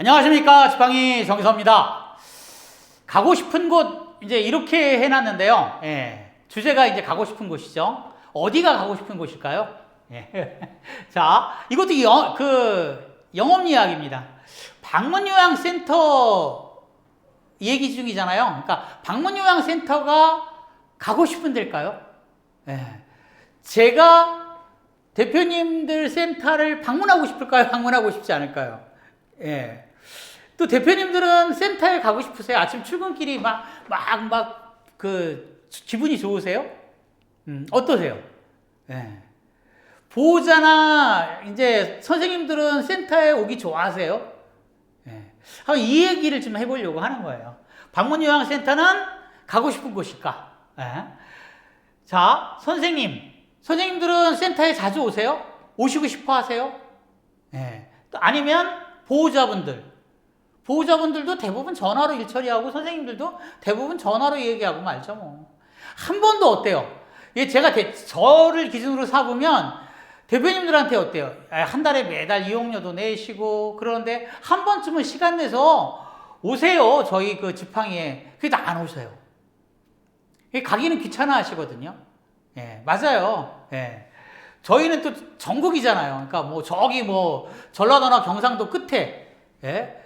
안녕하십니까. 지팡이 정기서입니다. 가고 싶은 곳 이제 이렇게 해놨는데요. 주제가 이제 가고 싶은 곳이죠. 어디가 가고 싶은 곳일까요? 자, 이것도 영업 이야기입니다. 방문요양센터 얘기 중이잖아요. 그러니까 방문요양센터가 가고 싶은 데일까요? 제가 대표님들 센터를 방문하고 싶을까요? 방문하고 싶지 않을까요? 또 대표님들은 센터에 가고 싶으세요? 아침 출근길이 기분이 좋으세요? 어떠세요? 보호자나 이제 선생님들은 센터에 오기 좋아하세요? 한번 이 얘기를 좀 해보려고 하는 거예요. 방문요양센터는 가고 싶은 곳일까? 자, 선생님들은 센터에 자주 오세요? 오시고 싶어 하세요? 또 아니면 보호자분들도 대부분 전화로 일 처리하고 선생님들도 대부분 전화로 얘기하고 말죠 뭐. 한 번도 어때요? 제가 저를 기준으로 삼으면 대표님들한테 어때요? 한 달에 매달 이용료도 내시고 그러는데 한 번쯤은 시간 내서 오세요. 저희 그 지팡이에. 그래도 안 오세요. 가기는 귀찮아 하시거든요. 맞아요. 저희는 또 전국이잖아요. 그러니까 전라도나 경상도 끝에,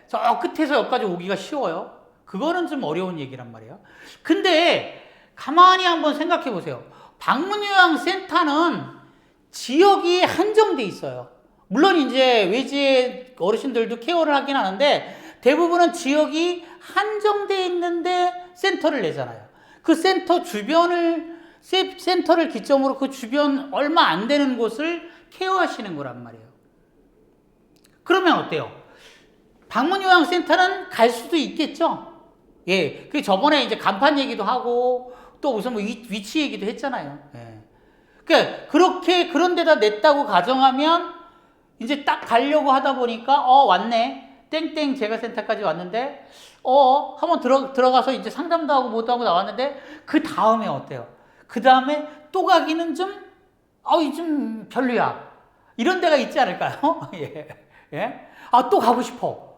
저 끝에서 여기까지 오기가 쉬워요. 그거는 좀 어려운 얘기란 말이에요. 근데 가만히 한번 생각해 보세요. 방문요양센터는 지역이 한정돼 있어요. 물론 이제 외지의 어르신들도 케어를 하긴 하는데 대부분은 지역이 한정돼 있는데 센터를 내잖아요. 그 센터를 기점으로 그 주변 얼마 안 되는 곳을 케어하시는 거란 말이에요. 그러면 어때요? 방문요양센터는 갈 수도 있겠죠? 그 저번에 이제 간판 얘기도 하고 또 무슨 위치 얘기도 했잖아요. 그러니까 그런 데다 냈다고 가정하면 이제 딱 가려고 하다 보니까 왔네. 땡땡 제가 센터까지 왔는데 한번 들어가서 이제 상담도 하고 뭐도 하고 나왔는데 그 다음에 어때요? 그 다음에 또 가기는 좀 별로야. 이런 데가 있지 않을까요? 또 가고 싶어.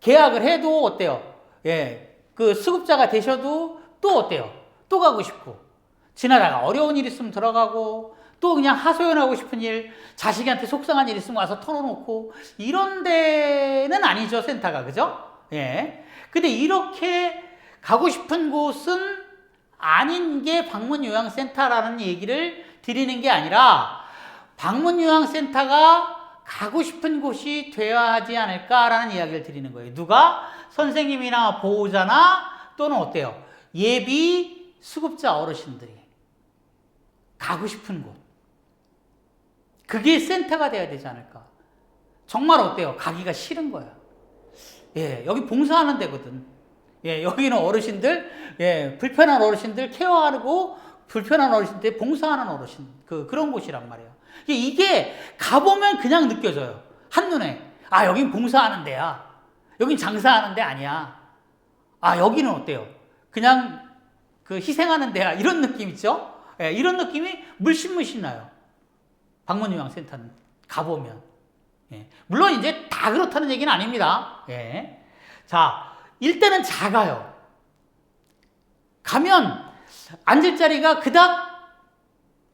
계약을 해도 어때요? 그 수급자가 되셔도 또 어때요? 또 가고 싶고. 지나다가 어려운 일 있으면 들어가고, 또 그냥 하소연하고 싶은 일, 자식한테 속상한 일 있으면 와서 털어놓고, 이런 데는 아니죠, 센터가. 그죠? 근데 이렇게 가고 싶은 곳은 아닌 게 방문요양센터라는 얘기를 드리는 게 아니라 방문요양센터가 가고 싶은 곳이 되어야 하지 않을까라는 이야기를 드리는 거예요. 누가? 선생님이나 보호자나 또는 어때요? 예비 수급자 어르신들이 가고 싶은 곳. 그게 센터가 돼야 되지 않을까. 정말 어때요? 가기가 싫은 거야. 여기 봉사하는 데거든. 여기는 어르신들, 불편한 어르신들 케어하고 불편한 어르신들 봉사하는 어르신, 그런 곳이란 말이에요. 이게 가보면 그냥 느껴져요. 한눈에. 여긴 봉사하는 데야. 여긴 장사하는 데 아니야. 여기는 어때요? 그냥 희생하는 데야. 이런 느낌 있죠? 이런 느낌이 물씬 나요. 방문요양센터는 가보면. 물론 이제 다 그렇다는 얘기는 아닙니다. 자, 일단은 작아요. 가면 앉을 자리가 그닥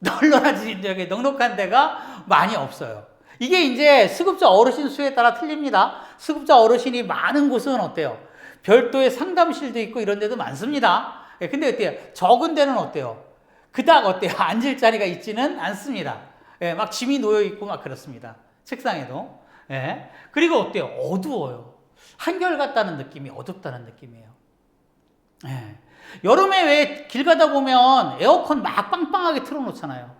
넉넉한 데가 많이 없어요. 이게 이제 수급자 어르신 수에 따라 틀립니다. 수급자 어르신이 많은 곳은 어때요? 별도의 상담실도 있고 이런 데도 많습니다. 근데 어때요? 적은 데는 어때요? 그닥 어때요? 앉을 자리가 있지는 않습니다. 막 짐이 놓여 있고 막 그렇습니다. 책상에도. 그리고 어때요? 어두워요. 한결같다는 느낌이 어둡다는 느낌이에요. 여름에 왜 길 가다 보면 에어컨 막 빵빵하게 틀어놓잖아요.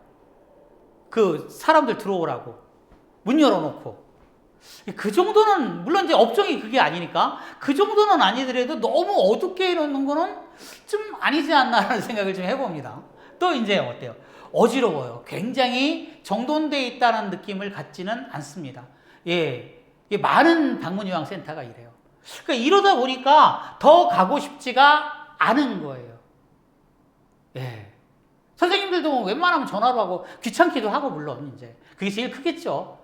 그 사람들 들어오라고 문 열어놓고. 그 정도는 물론 이제 업종이 그게 아니니까 그 정도는 아니더라도 너무 어둡게 해놓는 거는 좀 아니지 않나라는 생각을 좀 해봅니다. 또 이제 어때요? 어지러워요. 굉장히 정돈되어 있다는 느낌을 갖지는 않습니다. 많은 방문요양센터가 이래요. 그러니까 이러다 보니까 더 가고 싶지가 않은 거예요. 선생님들도 웬만하면 전화로 하고 귀찮기도 하고 물론 이제 그게 제일 크겠죠.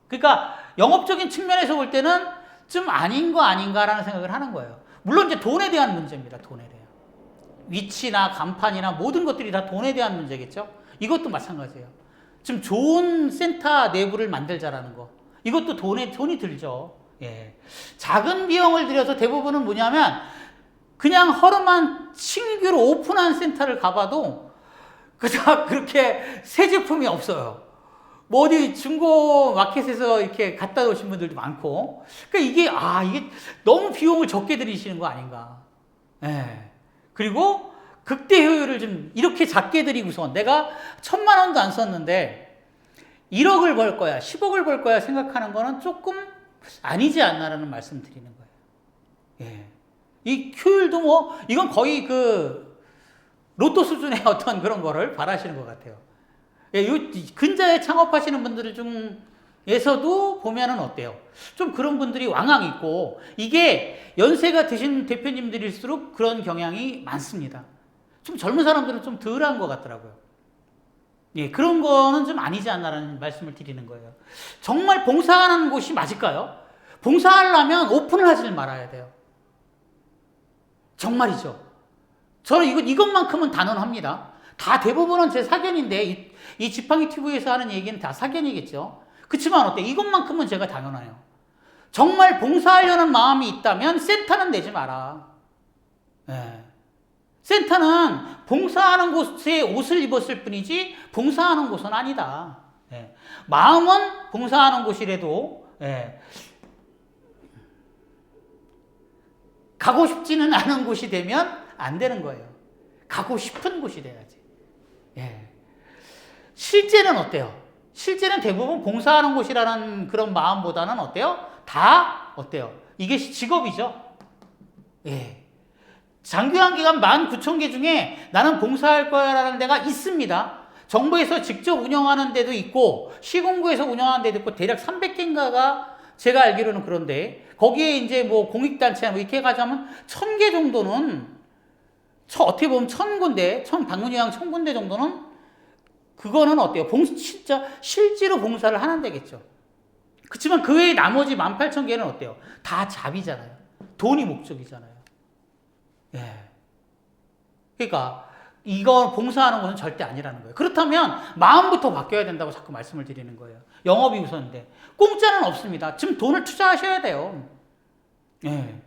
그러니까 영업적인 측면에서 볼 때는 좀 아닌 거 아닌가라는 생각을 하는 거예요. 물론 이제 돈에 대한 문제입니다. 돈에 대한. 위치나 간판이나 모든 것들이 다 돈에 대한 문제겠죠. 이것도 마찬가지예요. 좀 좋은 센터 내부를 만들자라는 거. 이것도 돈이 들죠. 예. 작은 비용을 들여서 대부분은 뭐냐면 그냥 허름한 신규로 오픈한 센터를 가봐도 그닥 그렇게 새 제품이 없어요. 뭐 어디 중고 마켓에서 이렇게 갖다 놓으신 분들도 많고. 그러니까 이게 너무 비용을 적게 들이시는 거 아닌가. 예. 그리고 극대 효율을 좀 이렇게 작게 들이고서 내가 1,000만 원도 안 썼는데 1억을 벌 거야, 10억을 벌 거야 생각하는 거는 조금 아니지 않나라는 말씀 드리는 거예요. 예. 이 효율도 뭐, 이건 거의 그 로또 수준의 어떤 그런 거를 바라시는 것 같아요. 예, 요 근자에 창업하시는 분들 중에서도 보면은 어때요? 좀 그런 분들이 왕왕 있고, 이게 연세가 드신 대표님들일수록 그런 경향이 많습니다. 좀 젊은 사람들은 좀 덜한 것 같더라고요. 예, 그런 거는 좀 아니지 않나라는 말씀을 드리는 거예요. 정말 봉사하는 곳이 맞을까요? 봉사하려면 오픈을 하질 말아야 돼요. 정말이죠. 저는 이것만큼은 단언합니다. 다 대부분은 제 사견인데, 이 지팡이 TV에서 하는 얘기는 다 사견이겠죠. 그렇지만 어때? 이것만큼은 제가 당연해요. 정말 봉사하려는 마음이 있다면 센터는 내지 마라. 예. 센터는 봉사하는 곳에 옷을 입었을 뿐이지 봉사하는 곳은 아니다. 예. 마음은 봉사하는 곳이라도 예. 가고 싶지는 않은 곳이 되면 안 되는 거예요. 가고 싶은 곳이 돼야지. 예. 실제는 어때요? 실제는 대부분 봉사하는 곳이라는 그런 마음보다는 어때요? 다 어때요? 이게 직업이죠. 예. 장교환 기간 19,000개 중에 나는 봉사할 거야 라는 데가 있습니다. 정부에서 직접 운영하는 데도 있고 시공구에서 운영하는 데도 있고 대략 300개인가가 제가 알기로는 그런데 거기에 이제 뭐 공익단체 뭐 이렇게 가자면 1,000개 정도는 어떻게 보면 1,000군데, 방문요양 1,000군데 정도는 그거는 어때요? 진짜 실제로 봉사를 하는 데겠죠. 그렇지만 그 외에 나머지 18,000개는 어때요? 다 잡이잖아요. 돈이 목적이잖아요. 예. 그러니까 이거 봉사하는 것은 절대 아니라는 거예요. 그렇다면 마음부터 바뀌어야 된다고 자꾸 말씀을 드리는 거예요. 영업이 우선인데 공짜는 없습니다. 지금 돈을 투자하셔야 돼요. 예.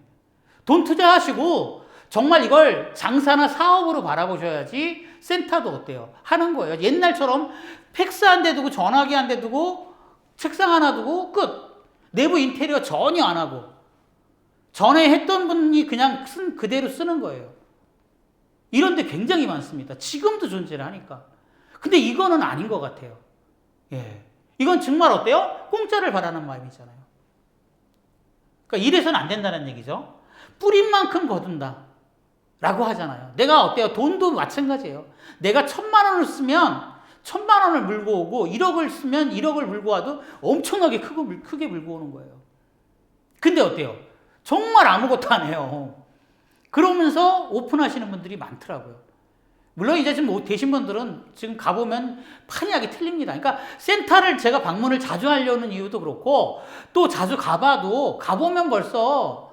돈 투자하시고 정말 이걸 장사나 사업으로 바라보셔야지 센터도 어때요? 하는 거예요. 옛날처럼 팩스 한 대 두고 전화기 한 대 두고 책상 하나 두고 끝. 내부 인테리어 전혀 안 하고 전에 했던 분이 그냥 그대로 쓰는 거예요. 이런 데 굉장히 많습니다. 지금도 존재를 하니까. 근데 이거는 아닌 것 같아요. 예. 이건 정말 어때요? 공짜를 바라는 마음이잖아요. 그러니까 이래서는 안 된다는 얘기죠. 뿌린 만큼 거둔다. 라고 하잖아요. 내가 어때요? 돈도 마찬가지예요. 내가 1,000만 원을 쓰면 1,000만 원을 물고 오고 1억을 쓰면 1억을 물고 와도 엄청나게 크게 물고 오는 거예요. 근데 어때요? 정말 아무것도 안 해요. 그러면서 오픈하시는 분들이 많더라고요. 물론 이제 지금 되신 분들은 지금 가보면 판이하게 틀립니다. 그러니까 센터를 제가 방문을 자주 하려는 이유도 그렇고 또 자주 가보면 벌써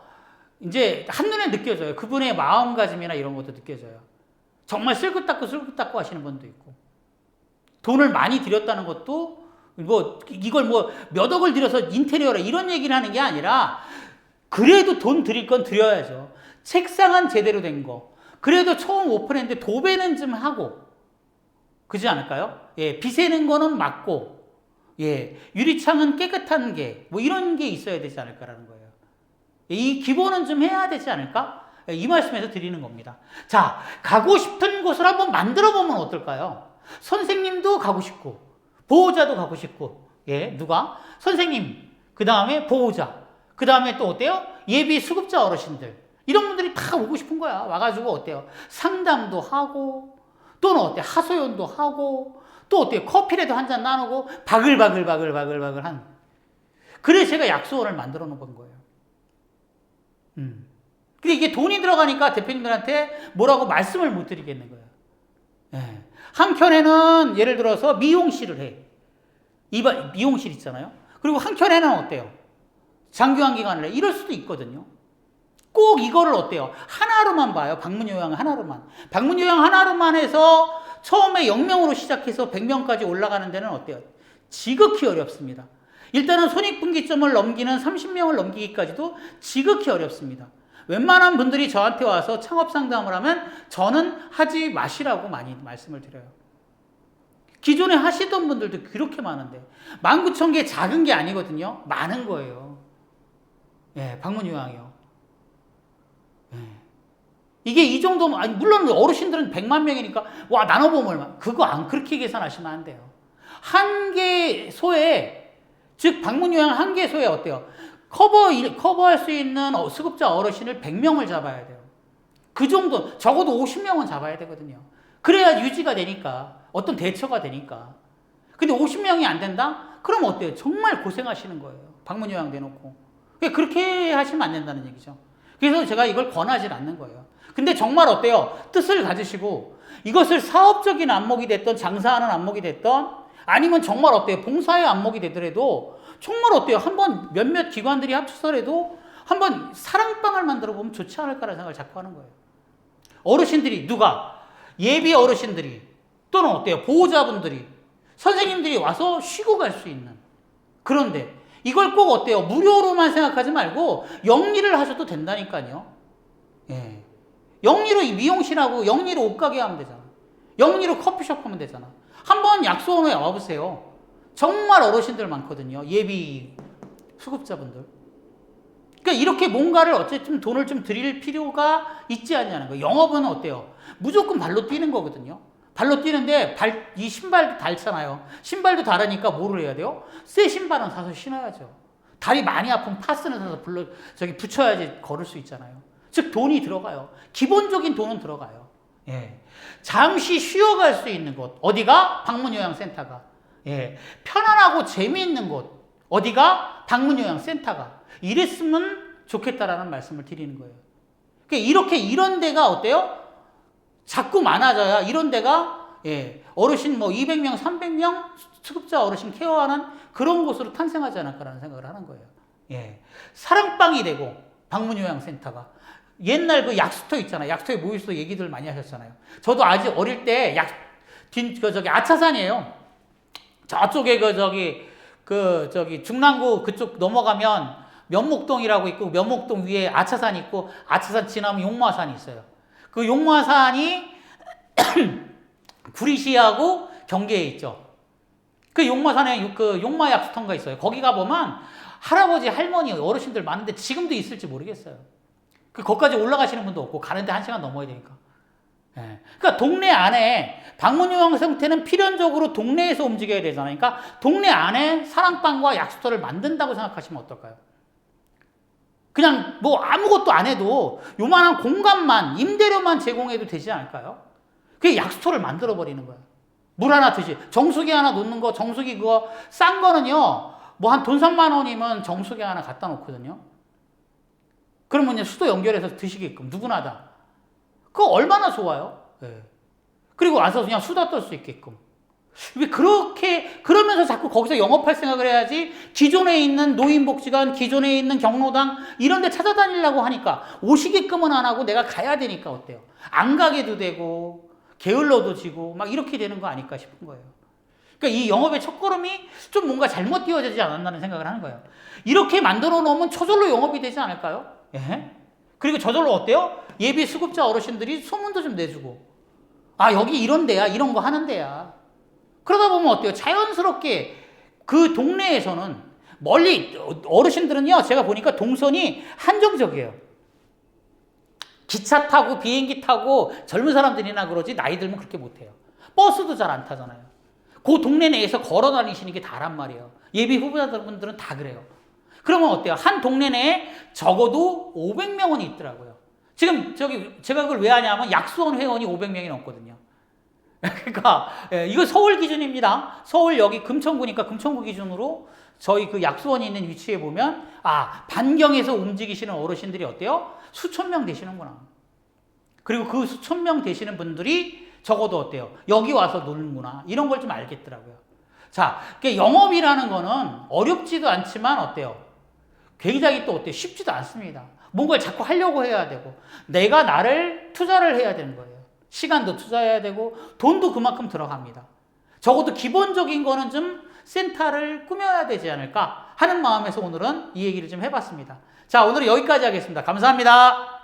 이제 한눈에 느껴져요. 그분의 마음가짐이나 이런 것도 느껴져요. 정말 쓸긋닦고 하시는 분도 있고 돈을 많이 들였다는 것도 이걸 몇 억을 들여서 인테리어라 이런 얘기를 하는 게 아니라 그래도 돈 들일 건 드려야죠. 책상은 제대로 된 거. 그래도 처음 오픈했는데 도배는 좀 하고. 그렇지 않을까요? 예, 비새는 거는 맞고, 예, 유리창은 깨끗한 게, 이런 게 있어야 되지 않을까라는 거예요. 이 기본은 좀 해야 되지 않을까? 예, 이 말씀에서 드리는 겁니다. 자, 가고 싶은 곳을 한번 만들어 보면 어떨까요? 선생님도 가고 싶고, 보호자도 가고 싶고, 예, 누가? 선생님, 그 다음에 보호자, 그 다음에 또 어때요? 예비 수급자 어르신들. 이런 분들이 다 오고 싶은 거야. 와가지고 어때요? 상담도 하고, 또는 어때? 하소연도 하고, 또 어때요? 커피라도 한 잔 나누고, 바글바글 한. 그래서 제가 약수원을 만들어 놓은 거예요. 근데 이게 돈이 들어가니까 대표님들한테 뭐라고 말씀을 못 드리겠는 거예요. 예. 한켠에는 예를 들어서 미용실을 해. 미용실 있잖아요. 그리고 한켠에는 어때요? 장기화 기간을 해. 이럴 수도 있거든요. 꼭 이거를 어때요? 하나로만 봐요. 방문 요양 하나로만. 방문 요양 하나로만 해서 처음에 0명으로 시작해서 100명까지 올라가는 데는 어때요? 지극히 어렵습니다. 일단은 손익분기점을 넘기는 30명을 넘기기까지도 지극히 어렵습니다. 웬만한 분들이 저한테 와서 창업 상담을 하면 저는 하지 마시라고 많이 말씀을 드려요. 기존에 하시던 분들도 그렇게 많은데 19,000개 작은 게 아니거든요. 많은 거예요. 예, 방문 요양이요. 예. 이게 이 정도면, 아니, 물론 어르신들은 100만 명이니까, 와, 나눠보면 얼마. 그거 안, 그렇게 계산하시면 안 돼요. 한 개 소에, 즉, 방문 요양 한 개 소에 어때요? 커버할 수 있는 수급자 어르신을 100명을 잡아야 돼요. 그 정도, 적어도 50명은 잡아야 되거든요. 그래야 유지가 되니까, 어떤 대처가 되니까. 근데 50명이 안 된다? 그럼 어때요? 정말 고생하시는 거예요. 방문 요양 대놓고. 그렇게 하시면 안 된다는 얘기죠. 그래서 제가 이걸 권하지 않는 거예요. 근데 정말 어때요? 뜻을 가지시고 이것을 사업적인 안목이 됐던 장사하는 안목이 됐던 아니면 정말 어때요? 봉사의 안목이 되더라도 정말 어때요? 한번 몇몇 기관들이 합쳐서라도 한번 사랑방을 만들어 보면 좋지 않을까라는 생각을 자꾸 하는 거예요. 어르신들이 누가? 예비 어르신들이 또는 어때요? 보호자분들이 선생님들이 와서 쉬고 갈 수 있는 그런데 이걸 꼭 어때요? 무료로만 생각하지 말고 영리를 하셔도 된다니까요. 예. 영리로 미용실하고 영리로 옷가게 하면 되잖아. 영리로 커피숍 하면 되잖아. 한번 약수원에 와보세요. 정말 어르신들 많거든요. 예비 수급자분들. 그러니까 이렇게 뭔가를 어쨌든 돈을 좀 드릴 필요가 있지 않냐는 거예요. 영업은 어때요? 무조건 발로 뛰는 거거든요. 발로 뛰는데 이 신발도 닳잖아요. 신발도 다르니까 뭐를 해야 돼요? 새 신발은 사서 신어야죠. 다리 많이 아픈 파스는 사서 붙여야지 걸을 수 있잖아요. 즉 돈이 들어가요. 기본적인 돈은 들어가요. 예. 잠시 쉬어갈 수 있는 곳 어디가? 방문요양센터가. 예. 편안하고 재미있는 곳 어디가? 방문요양센터가. 이랬으면 좋겠다라는 말씀을 드리는 거예요. 그러니까 이렇게 이런 데가 어때요? 자꾸 많아져야 이런 데가 예, 어르신 200명, 300명 수급자 어르신 케어하는 그런 곳으로 탄생하지 않을까라는 생각을 하는 거예요. 예. 사랑방이 되고 방문요양센터가 옛날 그 약수터 있잖아요. 약수터에 모여서 얘기들 많이 하셨잖아요. 저도 아직 어릴 때 아차산이에요. 저쪽에 중랑구 그쪽 넘어가면 면목동이라고 있고 면목동 위에 아차산 있고 아차산 지나면 용마산이 있어요. 그 용마산이 구리시하고 경계에 있죠. 그 용마산에 그 용마약수터가 있어요. 거기 가보면 할아버지, 할머니, 어르신들 많은데 지금도 있을지 모르겠어요. 거기까지 올라가시는 분도 없고 가는데 1시간 넘어야 되니까. 예. 그러니까 동네 안에 방문요양 상태는 필연적으로 동네에서 움직여야 되잖아요. 그러니까 동네 안에 사랑방과 약수터를 만든다고 생각하시면 어떨까요? 그냥 아무것도 안 해도 요만한 공간만 임대료만 제공해도 되지 않을까요? 그게 약수터를 만들어 버리는 거예요. 물 하나 드시 정수기 하나 놓는 거 정수기 그거 싼 거는요 한 돈 3만 원이면 정수기 하나 갖다 놓거든요. 그러면 수도 연결해서 드시게끔 누구나 다. 그거 얼마나 좋아요. 네. 그리고 와서 그냥 수다 떨 수 있게끔. 왜 그러면서 자꾸 거기서 영업할 생각을 해야지 기존에 있는 노인복지관, 기존에 있는 경로당 이런 데 찾아다니려고 하니까 오시게끔은 안 하고 내가 가야 되니까 어때요? 안 가게도 되고 게을러도 지고 막 이렇게 되는 거 아닐까 싶은 거예요. 그러니까 이 영업의 첫걸음이 좀 뭔가 잘못 띄워지지 않았나는 생각을 하는 거예요. 이렇게 만들어 놓으면 저절로 영업이 되지 않을까요? 예? 그리고 저절로 어때요? 예비 수급자 어르신들이 소문도 좀 내주고 여기 이런 데야, 이런 거 하는 데야. 그러다 보면 어때요? 자연스럽게 그 동네에서는 멀리 어르신들은요 제가 보니까 동선이 한정적이에요. 기차 타고 비행기 타고 젊은 사람들이나 그러지 나이 들면 그렇게 못해요. 버스도 잘 안 타잖아요. 그 동네 내에서 걸어 다니시는 게 다란 말이에요. 예비 후보자분들은 다 그래요. 그러면 어때요? 한 동네 내에 적어도 500명은 있더라고요. 지금 제가 그걸 왜 하냐면 약수원 회원이 500명이 넘거든요. 그러니까 이거 서울 기준입니다. 서울 여기 금천구니까 금천구 기준으로 저희 그 약수원이 있는 위치에 보면 반경에서 움직이시는 어르신들이 어때요? 수천 명 되시는구나. 그리고 그 수천 명 되시는 분들이 적어도 어때요? 여기 와서 노는구나. 이런 걸 좀 알겠더라고요. 자, 영업이라는 거는 어렵지도 않지만 어때요? 굉장히 또 어때요? 쉽지도 않습니다. 뭔가를 자꾸 하려고 해야 되고, 내가 나를 투자를 해야 되는 거예요. 시간도 투자해야 되고, 돈도 그만큼 들어갑니다. 적어도 기본적인 거는 좀 센터를 꾸며야 되지 않을까 하는 마음에서 오늘은 이 얘기를 좀 해봤습니다. 자, 오늘은 여기까지 하겠습니다. 감사합니다.